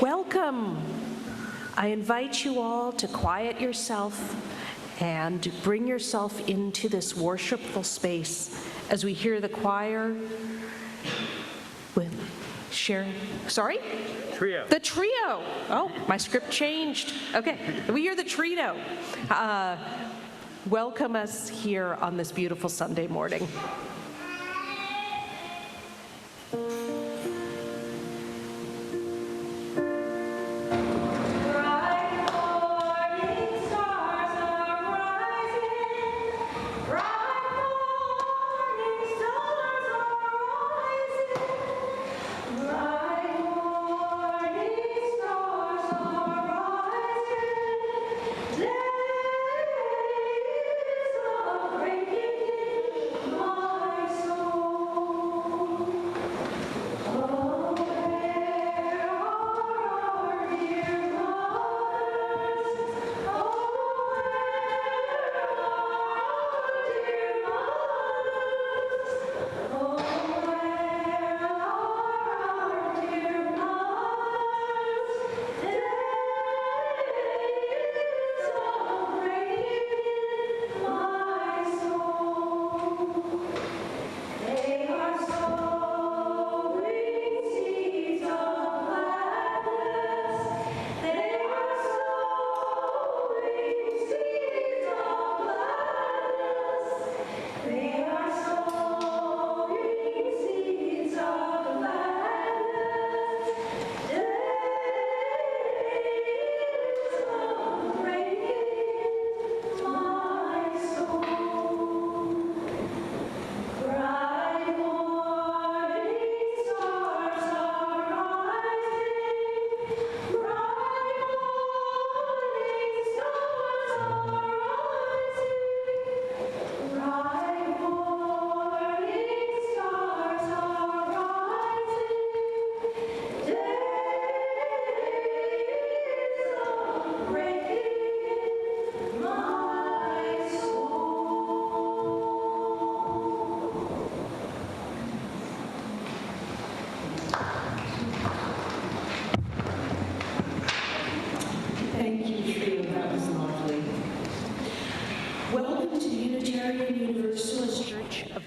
Welcome. I invite you all to quiet yourself and bring yourself into this worshipful space as we hear the choir with Sharon. Sorry? Trio. The trio. Oh, my script changed. Okay, we hear the trio. Welcome us here on this beautiful Sunday morning.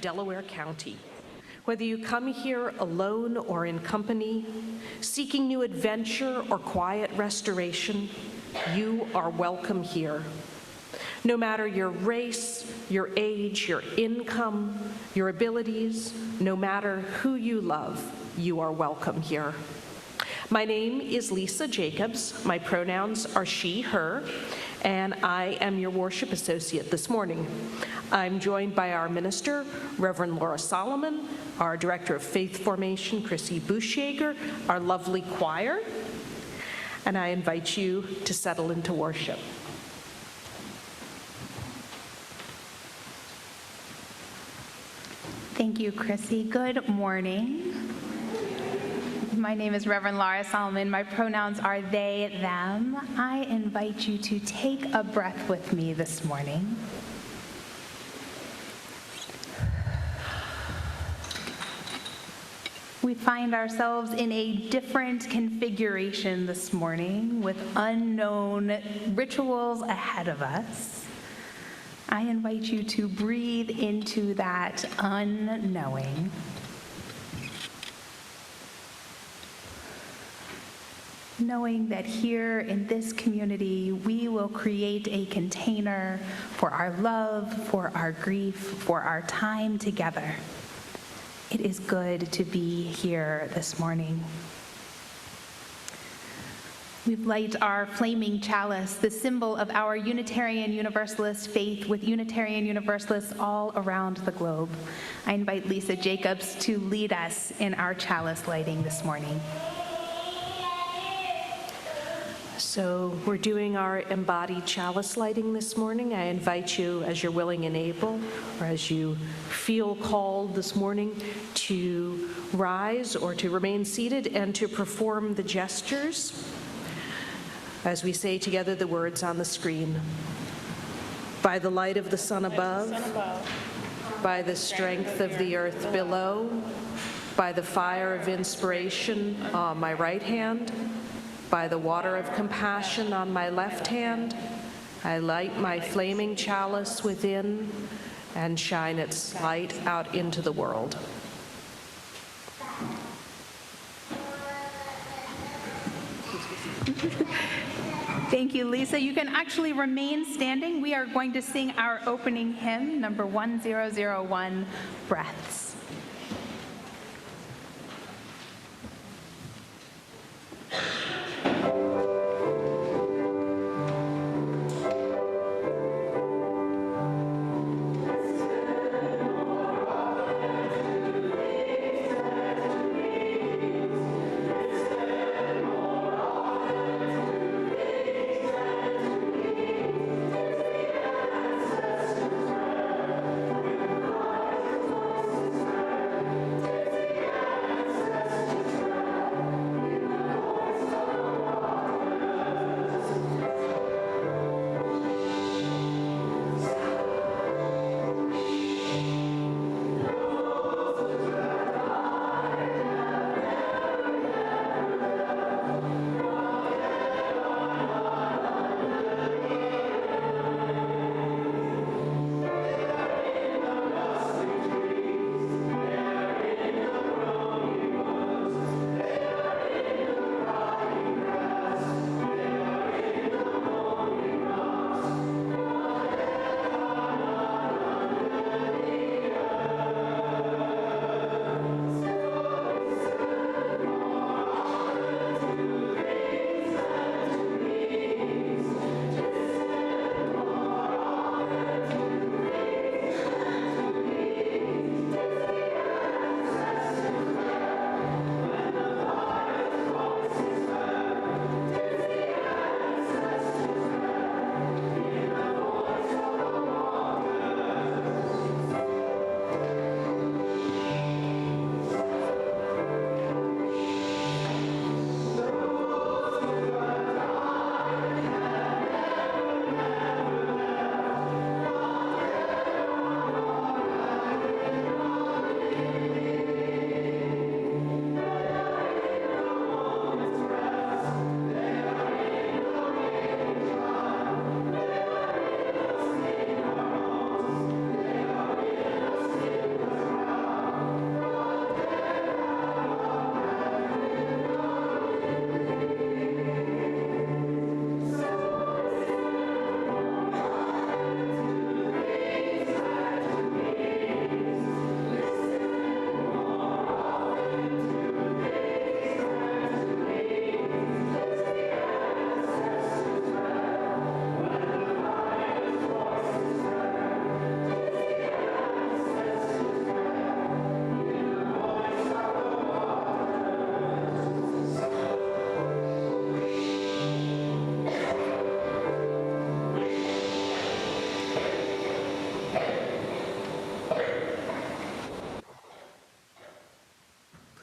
Delaware County. Whether you come here alone or in company, seeking new adventure or quiet restoration, you are welcome here. No matter your race, your age, your income, your abilities, no matter who you love, you are welcome here. My name is Lisa Jacobs. My pronouns are she, her, and I am your worship associate this morning. I'm joined by our minister, Reverend Laura Solomon, our director of faith formation, Chrissy Bushyager, our lovely choir, and I invite you to settle into worship. Thank you, Chrissy. Good morning. My name is Reverend Laura Solomon. My pronouns are they, them. I invite you to take a breath with me this morning. We find ourselves in a different configuration this morning with unknown rituals ahead of us. I invite you to breathe into that unknowing. Knowing that here in this community, we will create a container for our love, for our grief, for our time together. It is good to be here this morning. We've lighted our flaming chalice, the symbol of our Unitarian Universalist faith, with Unitarian Universalists all around the globe. I invite Lisa Jacobs to lead us in our chalice lighting this morning. So we're doing our embodied chalice lighting this morning. I invite you, as you're willing and able, or as you feel called this morning, to rise or to remain seated and to perform the gestures as we say together the words on the screen. By the light of the sun above, by the strength of the earth below, by the fire of inspiration on my right hand, By the water of compassion on my left hand, I light my flaming chalice within and shine its light out into the world. Thank you, Lisa. You can actually remain standing. We are going to sing our opening hymn, number 1001, Breaths.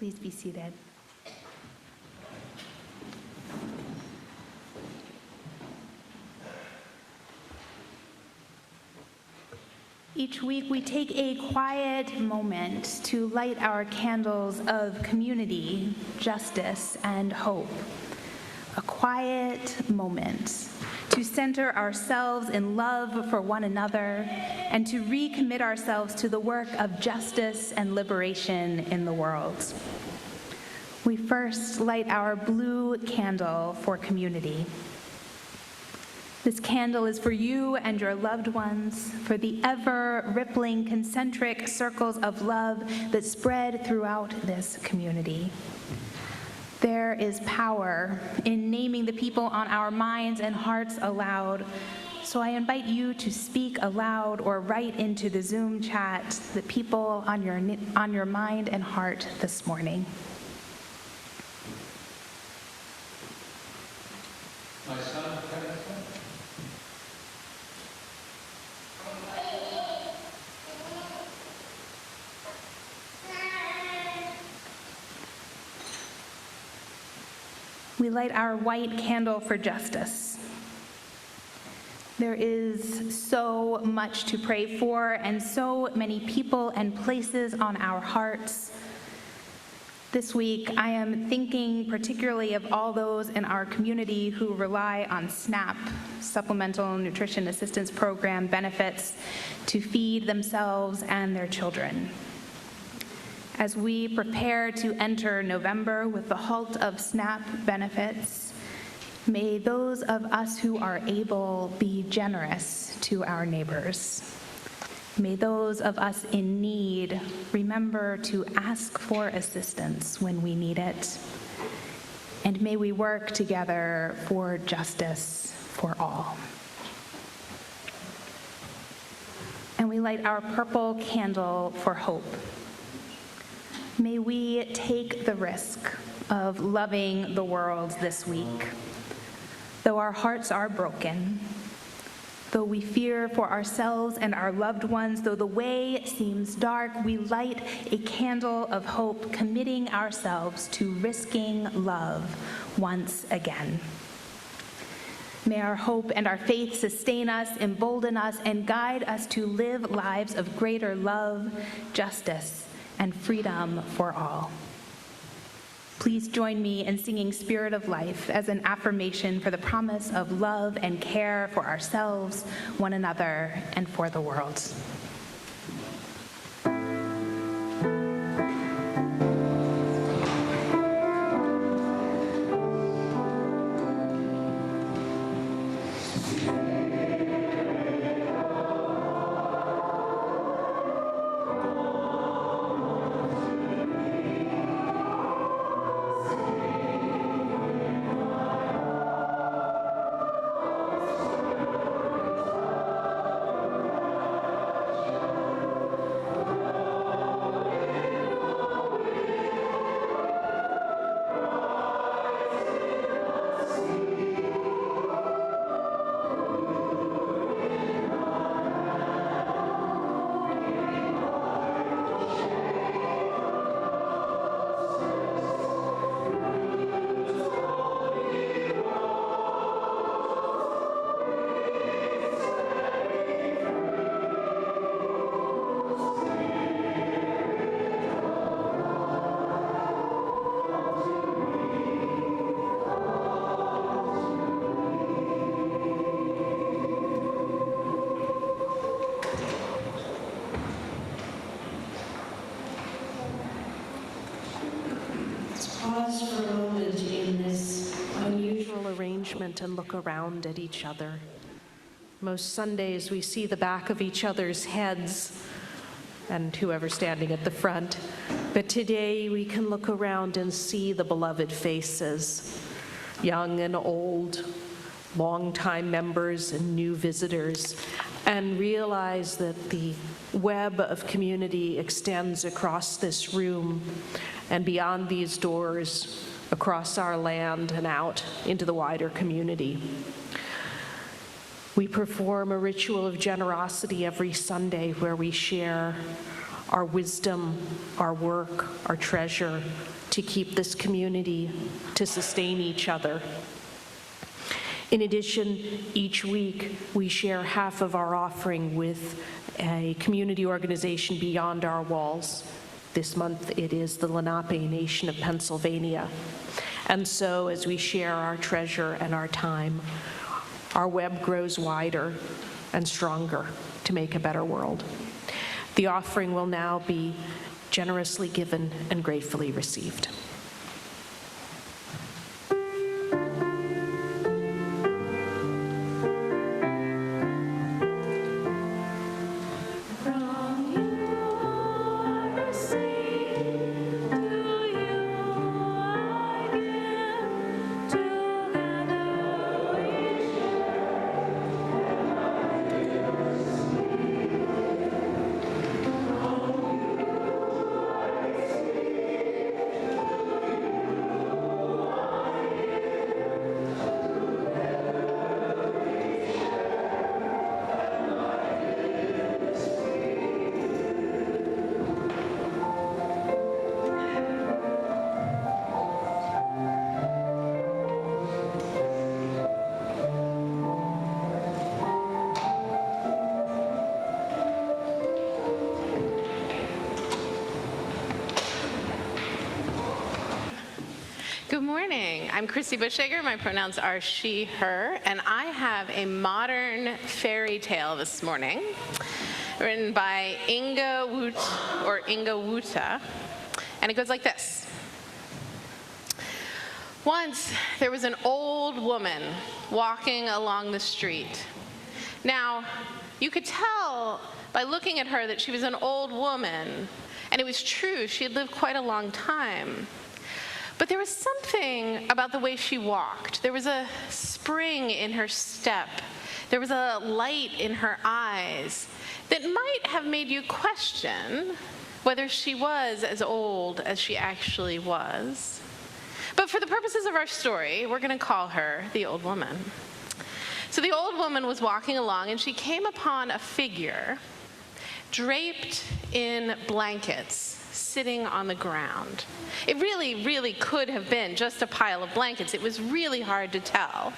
Please be seated. Each week we take a quiet moment to light our candles of community, justice, and hope. A quiet moment to center ourselves in love for one another and to recommit ourselves to the work of justice and liberation in the world. We first light our blue candle for community. This candle is for you and your loved ones, for the ever-rippling concentric circles of love that spread throughout this community. There is power in naming the people on our minds and hearts aloud, so I invite you to speak aloud or write into the Zoom chat the people on your mind and heart this morning. My son, We light our white candle for justice. There is so much to pray for and so many people and places on our hearts. This week, I am thinking particularly of all those in our community who rely on SNAP, Supplemental Nutrition Assistance Program, benefits to feed themselves and their children. As we prepare to enter November with the halt of SNAP benefits, may those of us who are able be generous to our neighbors. May those of us in need remember to ask for assistance when we need it. And may we work together for justice for all. And we light our purple candle for hope. May we take the risk of loving the world this week. Though our hearts are broken, though we fear for ourselves and our loved ones, though the way seems dark, we light a candle of hope, committing ourselves to risking love once again. May our hope and our faith sustain us, embolden us, and guide us to live lives of greater love, justice, and freedom for all. Please join me in singing Spirit of Life as an affirmation for the promise of love and care for ourselves, one another, and for the world. Pause for a moment in this unusual arrangement and look around at each other. Most Sundays we see the back of each other's heads and whoever's standing at the front, but today we can look around and see the beloved faces, young and old, longtime members and new visitors, and realize that the web of community extends across this room and beyond these doors, across our land and out into the wider community. We perform a ritual of generosity every Sunday where we share our wisdom, our work, our treasure to keep this community, to sustain each other. In addition, each week we share half of our offering with a community organization beyond our walls. This month it is the Lenape Nation of Pennsylvania. And so as we share our treasure and our time, our web grows wider and stronger to make a better world. The offering will now be generously given and gratefully received. Good morning. I'm Chrissy Bushhager. My pronouns are she, her, and I have a modern fairy tale this morning written by Inga Wuta, and it goes like this. Once there was an old woman walking along the street. Now, you could tell by looking at her that she was an old woman, and it was true, she had lived quite a long time. But there was something about the way she walked. There was a spring in her step. There was a light in her eyes that might have made you question whether she was as old as she actually was. But for the purposes of our story, we're going to call her the old woman. So the old woman was walking along, and she came upon a figure draped in blankets, sitting on the ground. It really could have been just a pile of blankets. It was really hard to tell.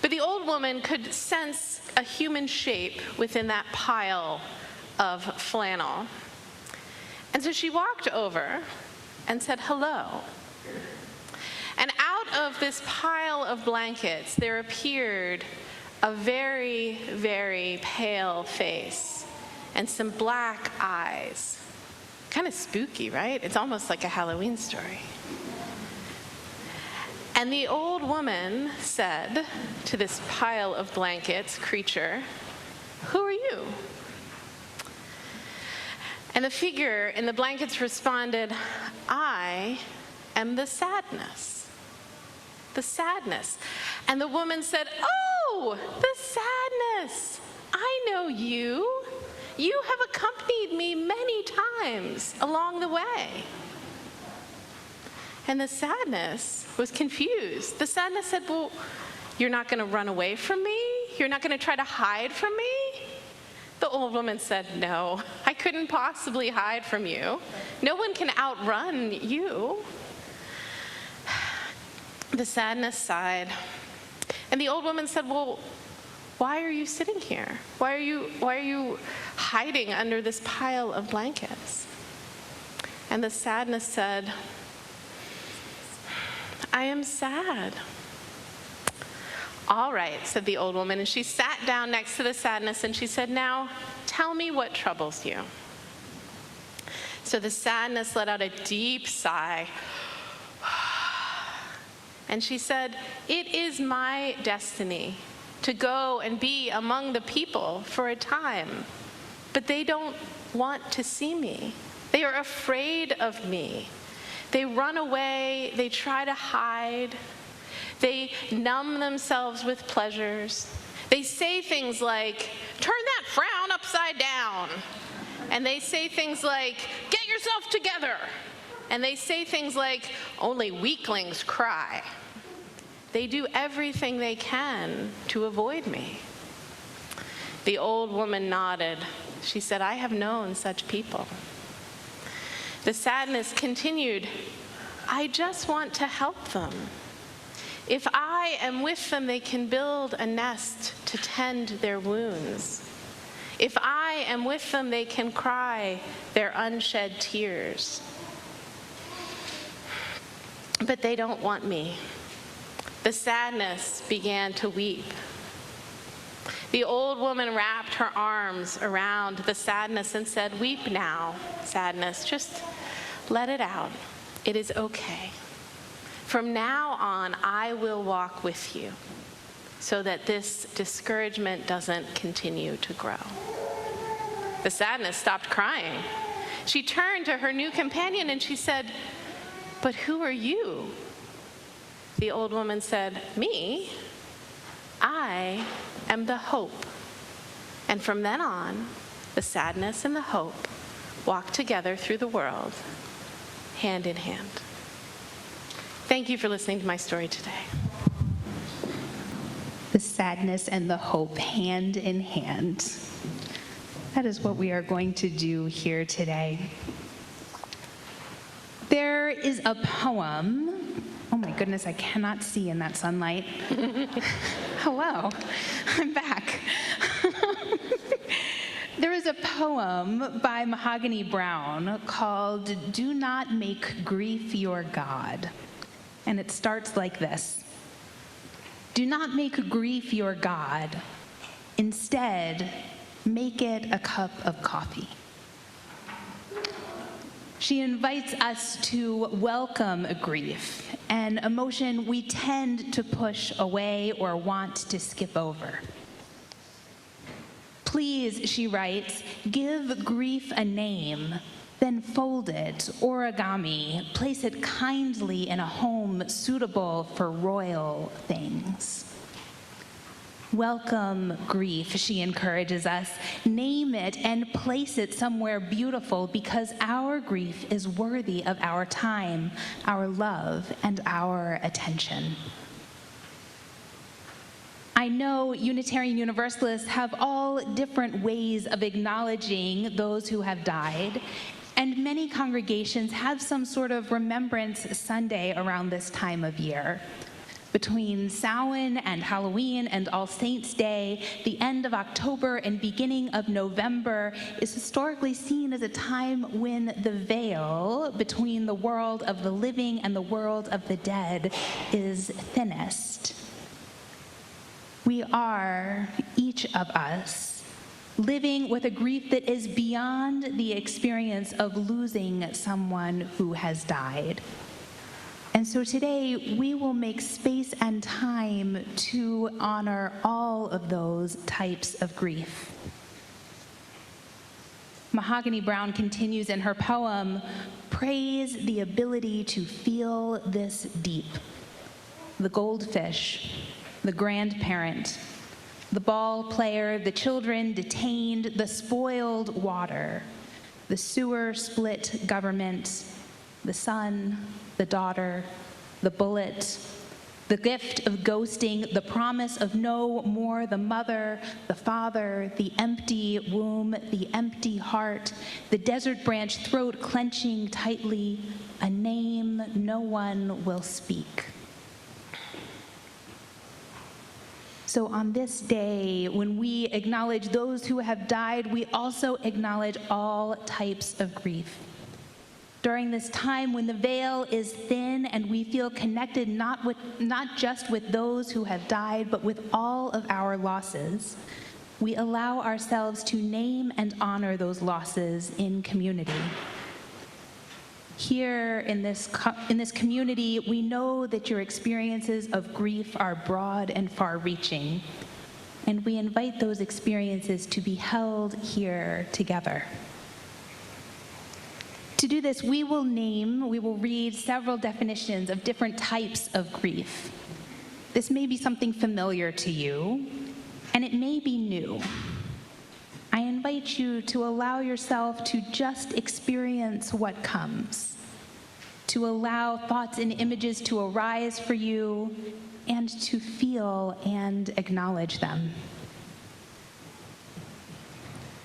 But the old woman could sense a human shape within that pile of flannel. And so she walked over and said, "Hello." And out of this pile of blankets, there appeared a very, very pale face and some black eyes. Kind of spooky, right? It's almost like a Halloween story. And the old woman said to this pile of blankets creature, "Who are you?" And the figure in the blankets responded, "I am the sadness." The sadness. And the woman said, "Oh, the sadness. I know you. You have accompanied me many times along the way." And the sadness was confused. The sadness said, "Well, you're not going to run away from me? You're not going to try to hide from me?" The old woman said, "No, I couldn't possibly hide from you. No one can outrun you." The sadness sighed. And the old woman said, "Well, why are you sitting here? Why are you hiding under this pile of blankets?" And the sadness said, "I am sad." "All right," said the old woman, and she sat down next to the sadness and she said, "Now, tell me what troubles you." So the sadness let out a deep sigh. And she said, "It is my destiny to go and be among the people for a time, but they don't want to see me. They are afraid of me. They run away, they try to hide, they numb themselves with pleasures. They say things like, 'Turn that frown upside down.' And they say things like, 'Get yourself together.' And they say things like, 'Only weaklings cry.' They do everything they can to avoid me." The old woman nodded. She said, "I have known such people." The sadness continued, "I just want to help them. If I am with them, they can build a nest to tend their wounds. If I am with them, they can cry their unshed tears. But they don't want me." The sadness began to weep. The old woman wrapped her arms around the sadness and said, "Weep now, sadness. Just let it out. It is okay. From now on, I will walk with you so that this discouragement doesn't continue to grow." The sadness stopped crying. She turned to her new companion and she said, "But who are you?" The old woman said, "Me? I am the hope." And from then on, the sadness and the hope walked together through the world, hand in hand. Thank you for listening to my story today. The sadness and the hope, hand in hand. That is what we are going to do here today. There is a poem. Oh my goodness, I cannot see in that sunlight. Hello, I'm back. There is a poem by Mahogany Brown called "Do Not Make Grief Your God." and it starts like this. Do not make grief your God. Instead, make it a cup of coffee. She invites us to welcome grief, an emotion we tend to push away or want to skip over. Please, she writes, give grief a name, then fold it, origami, place it kindly in a home suitable for royal things. Welcome grief, she encourages us. Name it and place it somewhere beautiful because our grief is worthy of our time, our love, and our attention. I know Unitarian Universalists have all different ways of acknowledging those who have died, and many congregations have some sort of Remembrance Sunday around this time of year. Between Samhain and Halloween and All Saints' Day, the end of October and beginning of November is historically seen as a time when the veil between the world of the living and the world of the dead is thinnest. We are, each of us, living with a grief that is beyond the experience of losing someone who has died. And so today, we will make space and time to honor all of those types of grief. Mahogany Browne continues in her poem, praise the ability to feel this deep. The goldfish, the grandparent, the ball player, the children detained, the spoiled water, the sewer split government, the son, the daughter, the bullet, the gift of ghosting, the promise of no more, the mother, the father, the empty womb, the empty heart, the desert branch throat clenching tightly, a name no one will speak. So on this day, when we acknowledge those who have died, we also acknowledge all types of grief. During this time when the veil is thin and we feel connected not just with those who have died, but with all of our losses, we allow ourselves to name and honor those losses in community. Here in this community, we know that your experiences of grief are broad and far-reaching, and we invite those experiences to be held here together. To do this, we will read several definitions of different types of grief. This may be something familiar to you, and it may be new. I invite you to allow yourself to just experience what comes, to allow thoughts and images to arise for you, and to feel and acknowledge them.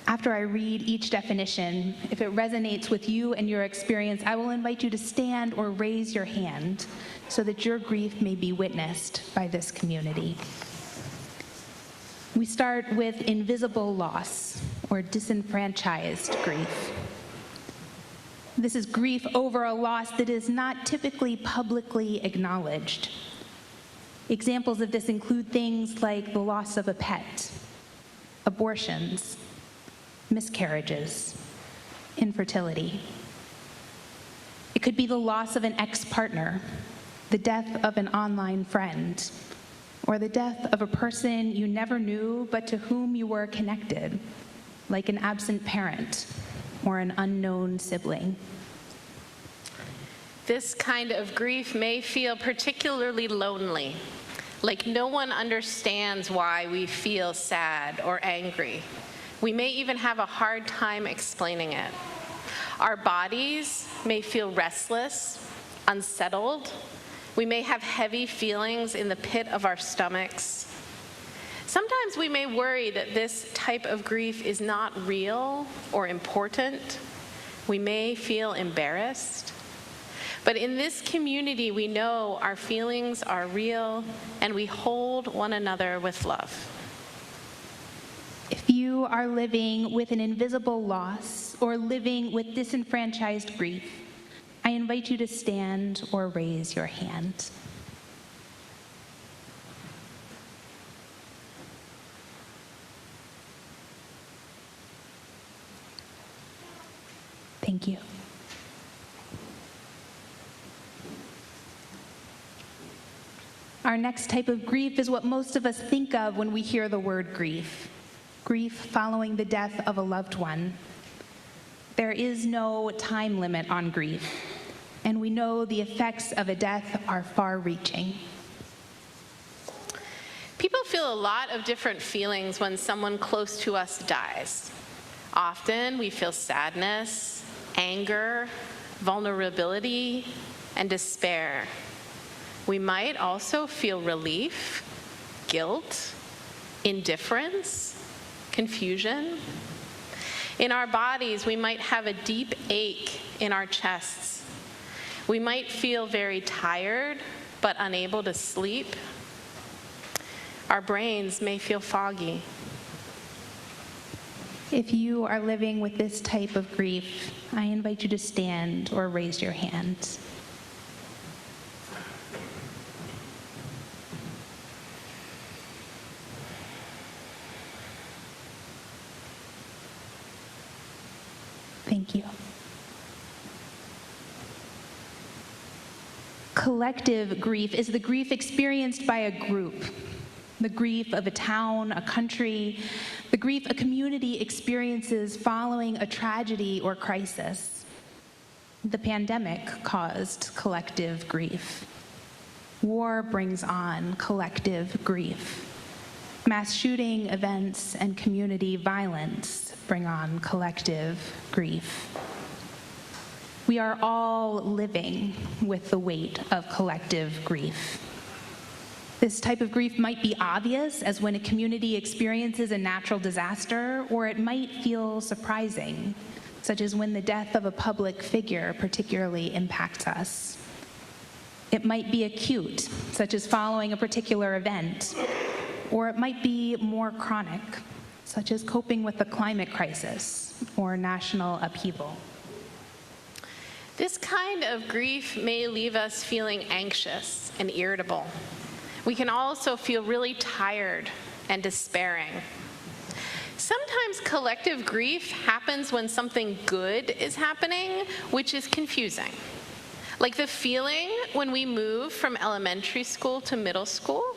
After I read each definition, if it resonates with you and your experience, I will invite you to stand or raise your hand so that your grief may be witnessed by this community. We start with invisible loss or disenfranchised grief. This is grief over a loss that is not typically publicly acknowledged. Examples of this include things like the loss of a pet, abortions, miscarriages, infertility. It could be the loss of an ex-partner, the death of an online friend, or the death of a person you never knew but to whom you were connected, like an absent parent or an unknown sibling. This kind of grief may feel particularly lonely, like no one understands why we feel sad or angry. We may even have a hard time explaining it. Our bodies may feel restless, unsettled. We may have heavy feelings in the pit of our stomachs. Sometimes we may worry that this type of grief is not real or important. We may feel embarrassed. But in this community, we know our feelings are real and we hold one another with love. If you are living with an invisible loss or living with disenfranchised grief, I invite you to stand or raise your hand. Thank you. Our next type of grief is what most of us think of when we hear the word grief. Grief following the death of a loved one. There is no time limit on grief, and we know the effects of a death are far-reaching. People feel a lot of different feelings when someone close to us dies. Often we feel sadness, anger, vulnerability, and despair. We might also feel relief, guilt, indifference, confusion. In our bodies, we might have a deep ache in our chests. We might feel very tired, but unable to sleep. Our brains may feel foggy. If you are living with this type of grief, I invite you to stand or raise your hand. Thank you. Collective grief is the grief experienced by a group. The grief of a town, a country, the grief a community experiences following a tragedy or crisis. The pandemic caused collective grief. War brings on collective grief. Mass shooting events and community violence bring on collective grief. We are all living with the weight of collective grief. This type of grief might be obvious, as when a community experiences a natural disaster, or it might feel surprising, such as when the death of a public figure particularly impacts us. It might be acute, such as following a particular event, or it might be more chronic, such as coping with the climate crisis or national upheaval. This kind of grief may leave us feeling anxious and irritable. We can also feel really tired and despairing. Sometimes collective grief happens when something good is happening, which is confusing. Like the feeling when we move from elementary school to middle school.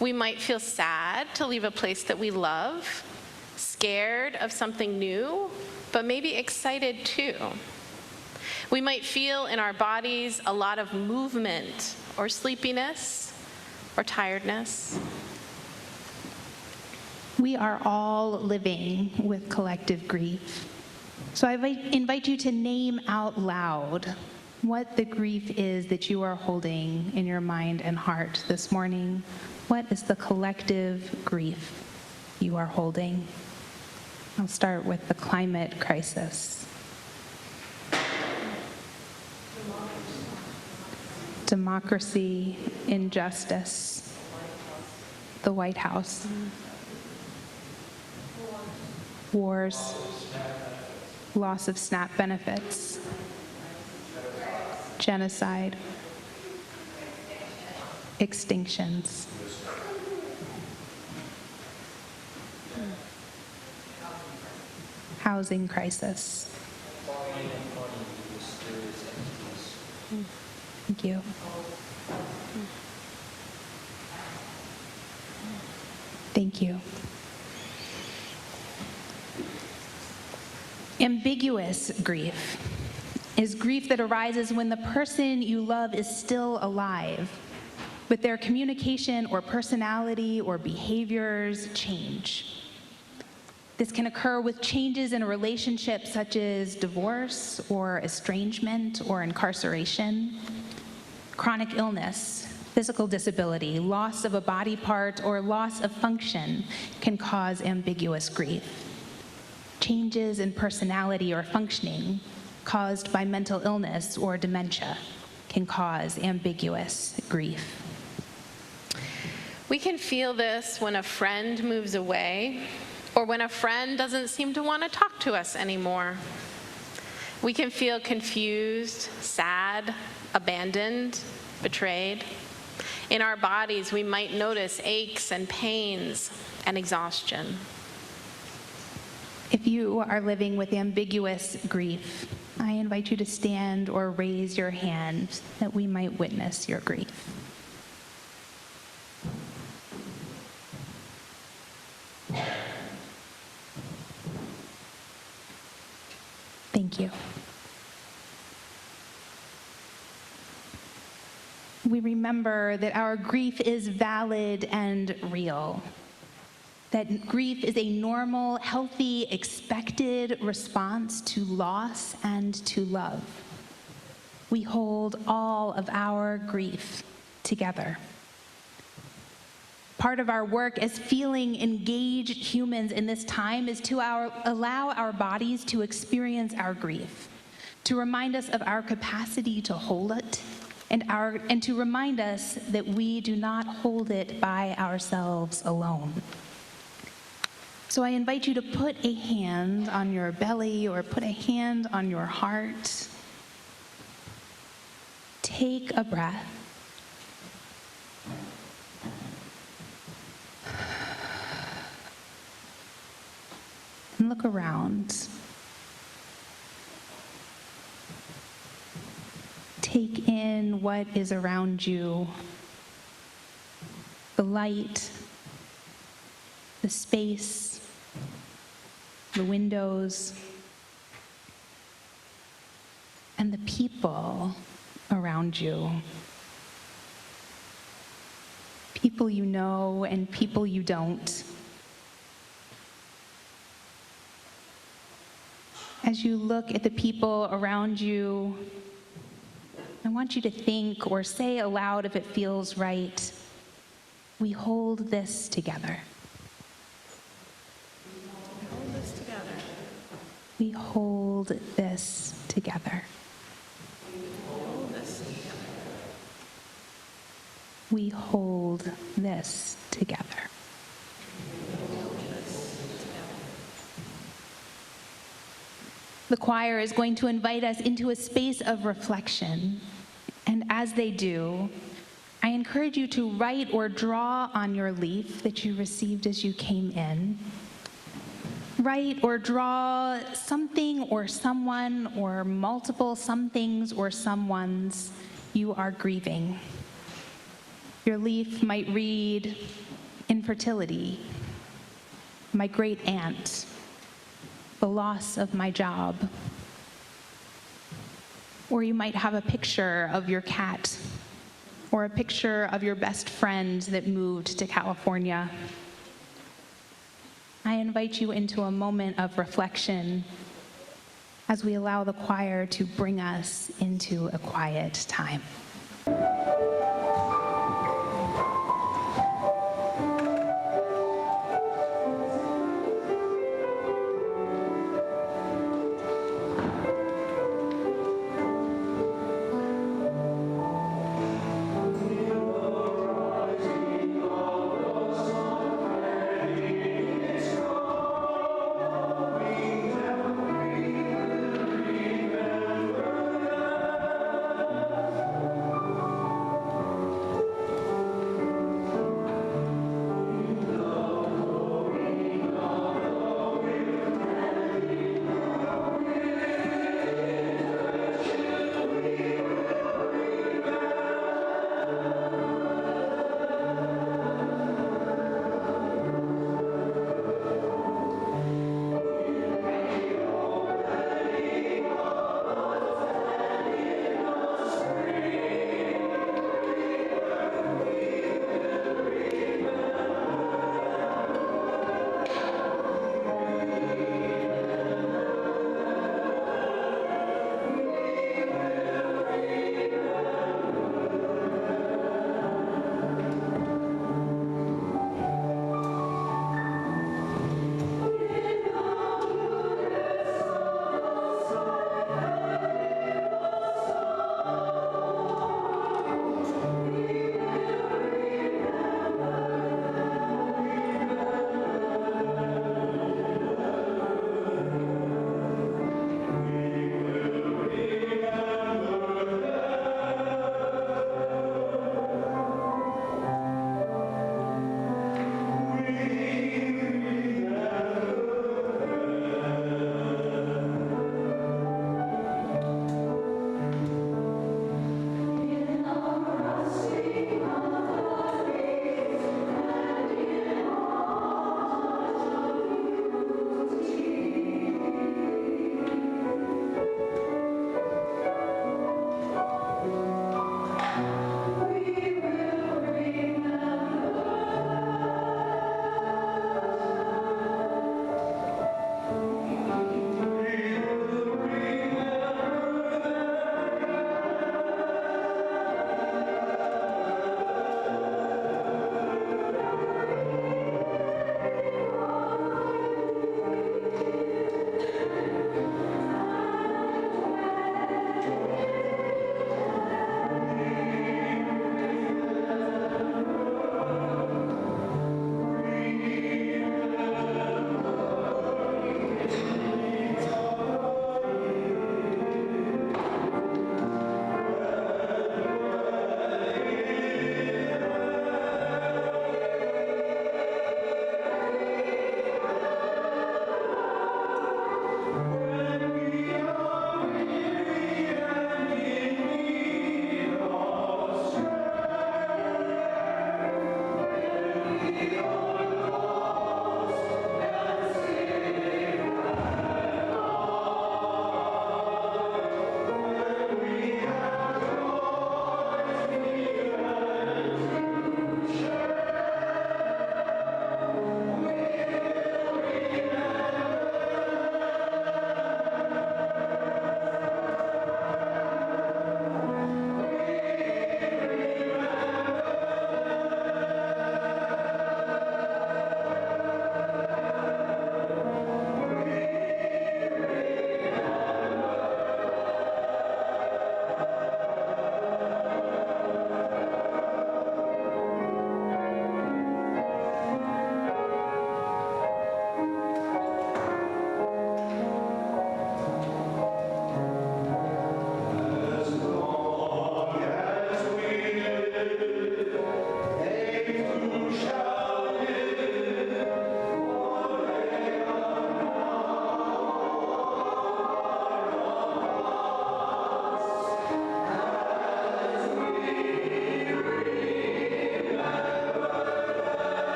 We might feel sad to leave a place that we love, scared of something new, but maybe excited too. We might feel in our bodies a lot of movement or sleepiness or tiredness. We are all living with collective grief. So I invite you to name out loud what the grief is that you are holding in your mind and heart this morning. What is the collective grief you are holding? I'll start with the climate crisis. Democracy, injustice, the White House, wars, loss of SNAP benefits, genocide, extinctions. Housing crisis. Thank you. Thank you. Ambiguous grief is grief that arises when the person you love is still alive, but their communication or personality or behaviors change. This can occur with changes in a relationship such as divorce or estrangement or incarceration, chronic illness, physical disability, loss of a body part, or loss of function can cause ambiguous grief. Changes in personality or functioning caused by mental illness or dementia can cause ambiguous grief. We can feel this when a friend moves away or when a friend doesn't seem to want to talk to us anymore. We can feel confused, sad, abandoned, betrayed. In our bodies, we might notice aches and pains and exhaustion. If you are living with ambiguous grief, I invite you to stand or raise your hand that we might witness your grief. Thank you. We remember that our grief is valid and real. That grief is a normal, healthy, expected response to loss and to love. We hold all of our grief together. Part of our work as feeling engaged humans in this time is to allow our bodies to experience our grief, to remind us of our capacity to hold it, and to remind us that we do not hold it by ourselves alone. So I invite you to put a hand on your belly or put a hand on your heart. Take a breath. And look around. Take in what is around you, the light, the space, the windows, and the people around you. People you know and people you don't. As you look at the people around you, I want you to think or say aloud if it feels right, we hold this together. We hold this together. We hold this together. The choir is going to invite us into a space of reflection. And as they do, I encourage you to write or draw on your leaf that you received as you came in. Write or draw something or someone or multiple somethings or someones you are grieving. Your leaf might read, infertility, my great aunt, the loss of my job. Or you might have a picture of your cat or a picture of your best friend that moved to California. I invite you into a moment of reflection as we allow the choir to bring us into a quiet time.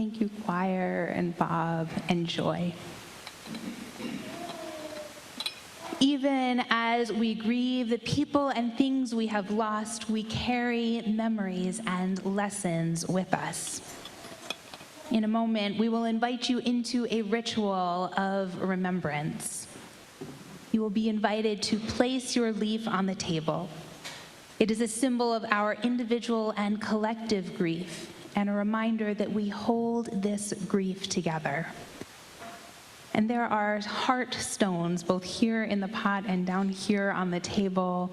Thank you, choir and Bob and Joy. Even as we grieve the people and things we have lost, we carry memories and lessons with us. In a moment, we will invite you into a ritual of remembrance. You will be invited to place your leaf on the table. It is a symbol of our individual and collective grief, and a reminder that we hold this grief together. And there are heart stones, both here in the pot and down here on the table.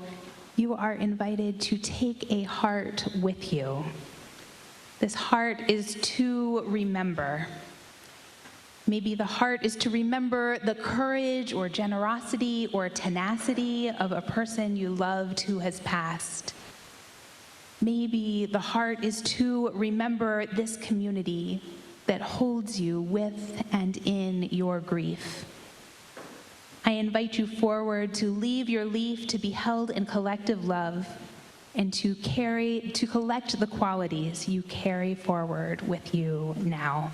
You are invited to take a heart with you. This heart is to remember. Maybe the heart is to remember the courage or generosity or tenacity of a person you loved who has passed. Maybe the heart is to remember this community that holds you with and in your grief. I invite you forward to leave your leaf to be held in collective love and to collect the qualities you carry forward with you now.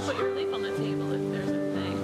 Put your leaf on the table if there's a thing.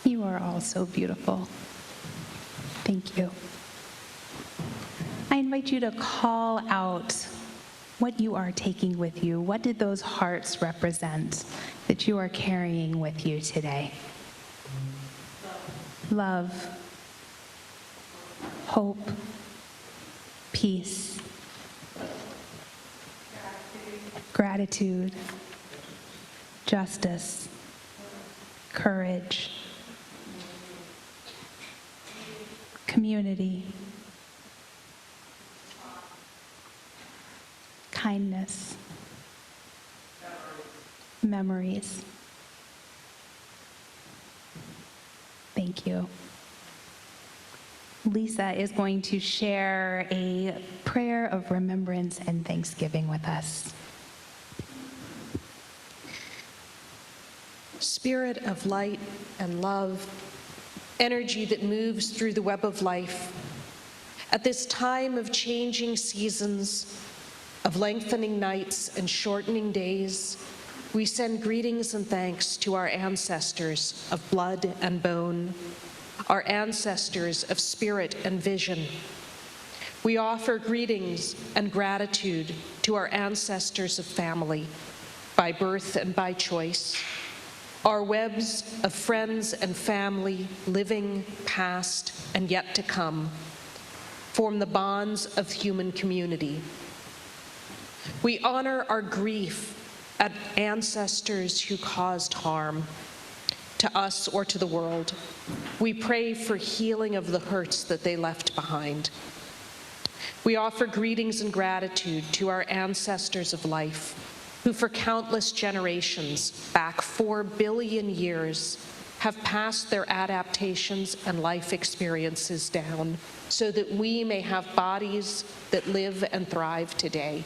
You are all so beautiful. Thank you. I invite you to call out what you are taking with you. What did those hearts represent that you are carrying with you today? Love, hope, peace, gratitude, justice, courage, community, kindness, memories. Thank you. Lisa is going to share a prayer of remembrance and thanksgiving with us. Spirit of light and love, energy that moves through the web of life, at this time of changing seasons, of lengthening nights and shortening days, we send greetings and thanks to our ancestors of blood and bone, our ancestors of spirit and vision. We offer greetings and gratitude to our ancestors of family, by birth and by choice, our webs of friends and family, living, past, and yet to come, form the bonds of human community. We honor our grief at ancestors who caused harm to us or to the world. We pray for healing of the hurts that they left behind. We offer greetings and gratitude to our ancestors of life, who for countless generations, back 4 billion years, have passed their adaptations and life experiences down so that we may have bodies that live and thrive today.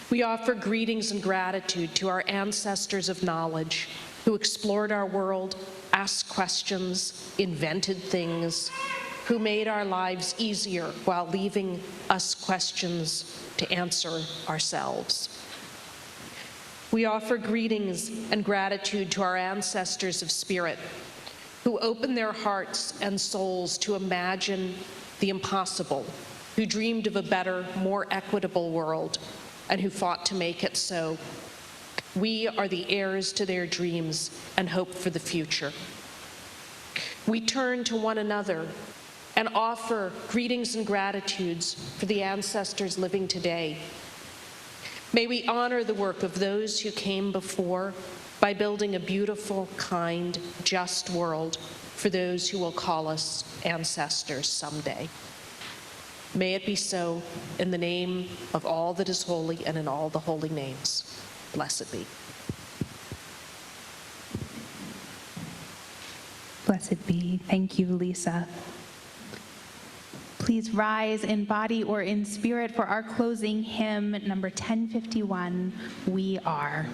We offer greetings and gratitude to our ancestors of knowledge who explored our world, asked questions, invented things, who made our lives easier while leaving us questions to answer ourselves. We offer greetings and gratitude to our ancestors of spirit who opened their hearts and souls to imagine the impossible, who dreamed of a better, more equitable world, and who fought to make it so. We are the heirs to their dreams and hope for the future. We turn to one another and offer greetings and gratitudes for the ancestors living today. May we honor the work of those who came before by building a beautiful, kind, just world for those who will call us ancestors someday. May it be so in the name of all that is holy and in all the holy names. Blessed be. Blessed be. Thank you, Lisa. Please rise in body or in spirit for our closing hymn, number 1051, We Are.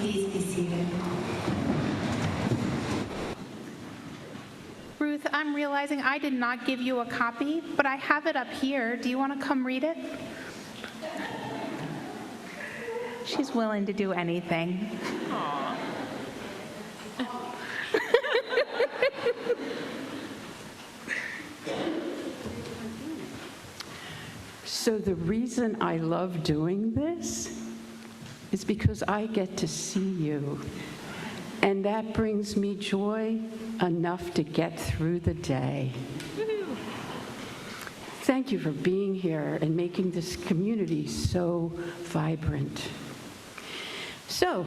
Please be seated. Ruth, I'm realizing I did not give you a copy, but I have it up here. Do you want to come read it? She's willing to do anything. So the reason I love doing this is because I get to see you. And that brings me joy enough to get through the day. Thank you for being here and making this community so vibrant. So,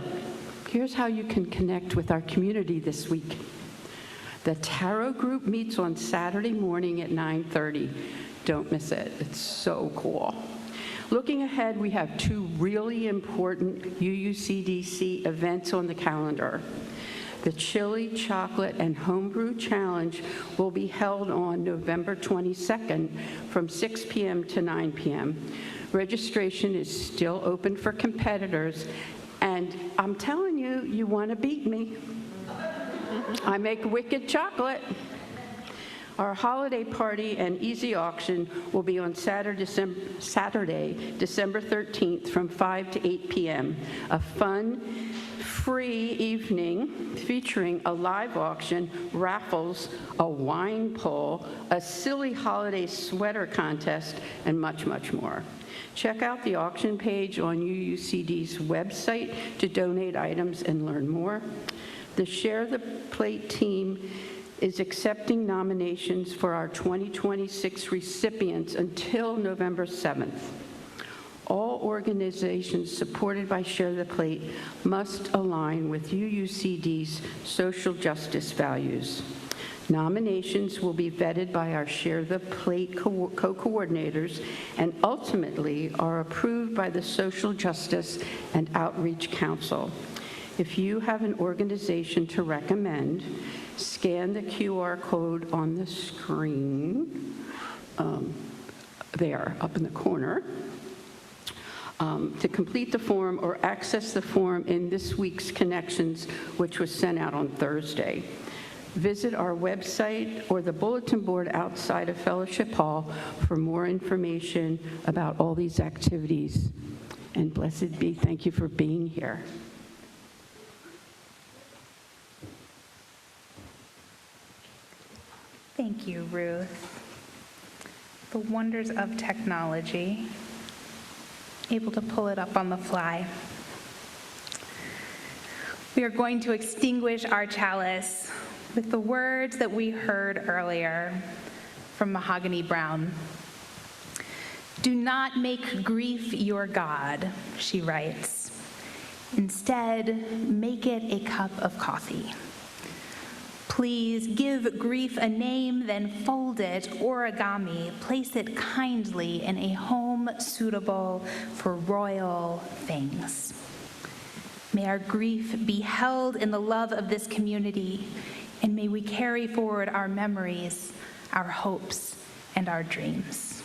here's how you can connect with our community this week. The Tarot group meets on Saturday morning at 9:30. Don't miss it. It's so cool. Looking ahead, we have two really important UUCDC events on the calendar. The Chili, Chocolate, and Homebrew Challenge will be held on November 22nd from 6 p.m. to 9 p.m. Registration is still open for competitors, and I'm telling you, you want to beat me. I make wicked chocolate. Our holiday party and easy auction will be on Saturday, December 13th from 5 to 8 p.m. A fun, free evening featuring a live auction, raffles, a wine pull, a silly holiday sweater contest, and much, much more. Check out the auction page on UUCD's website to donate items and learn more. The Share the Plate team is accepting nominations for our 2026 recipients until November 7th. All organizations supported by Share the Plate must align with UUCD's social justice values. Nominations will be vetted by our Share the Plate co-coordinators and ultimately are approved by the Social Justice and Outreach Council. If you have an organization to recommend, scan the QR code on the screen, there, up in the corner, to complete the form or access the form in this week's Connections, which was sent out on Thursday. Visit our website or the bulletin board outside of Fellowship Hall for more information about all these activities. And blessed be, thank you for being here. Thank you, Ruth. The wonders of technology, able to pull it up on the fly. We are going to extinguish our chalice with the words that we heard earlier from Mahogany Brown. "Do not make grief your God," she writes. "Instead, make it a cup of coffee. Please give grief a name, then fold it origami. Place it kindly in a home suitable for royal things. May our grief be held in the love of this community, and may we carry forward our memories, our hopes, and our dreams."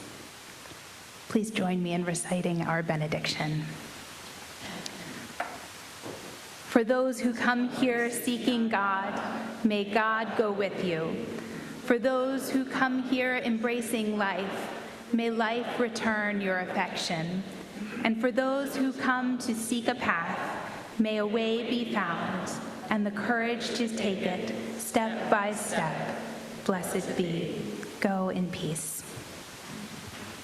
Please join me in reciting our benediction. For those who come here seeking God, may God go with you. For those who come here embracing life, may life return your affection. And for those who come to seek a path, may a way be found and the courage to take it step by step. Blessed be. Go in peace.